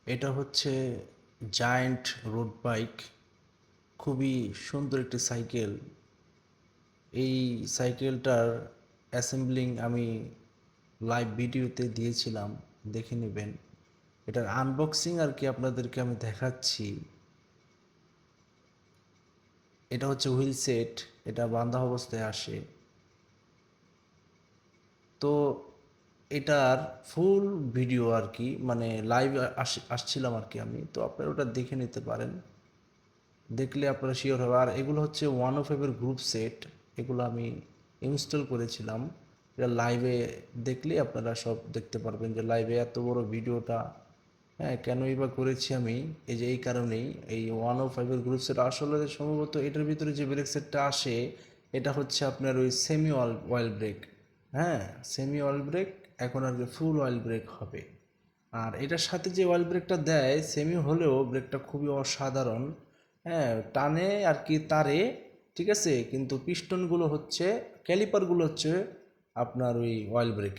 এটা হচ্ছে giant road bike, খুবই সুন্দর একটি সাইকেল। এই সাইকেলটার অ্যাসেম্বলিং আমি লাইভ ভিডিওতে দিয়েছিলাম, দেখে নেবেন। এটার আনবক্সিং আর কি আপনাদেরকে আমি দেখাচ্ছি। এটা হচ্ছে হুইল সেট, এটা বাঁধা অবস্থায় আসে। তো এটার ফুল ভিডিও আর কি, মানে লাইভ আসছিলাম আর কি আমি, তো আপনারা ওটা দেখে নিতে পারেন, দেখলে আপনারা শিওর হবে। আর এগুলো হচ্ছে 105-এর গ্রুপ সেট, এগুলো আমি ইনস্টল করেছিলাম। এটা লাইভে দেখলে আপনারা সব দেখতে পারবেন যে লাইভে এত বড় ভিডিওটা কেনই বা করেছি আমি, এই যে এই কারণেই। এই 105-এর গ্রুপ সেট আসলে সম্ভবত এটার ভিতরে যে ব্রেক সেটটা আসে, এটা হচ্ছে আপনার ওই semi oil brake. Semi oil brake, এখন আর কি ফুল অয়েল ব্রেক হবে। আর এটার সাথে যে অয়েল ব্রেকটা দেয় সেমি হলেও ব্রেকটা খুবই অসাধারণ। টানে আর কি তারে, ঠিক আছে, কিন্তু পিস্টনগুলো হচ্ছে, ক্যালিপারগুলো হচ্ছে আপনার ওই অয়েল ব্রেক।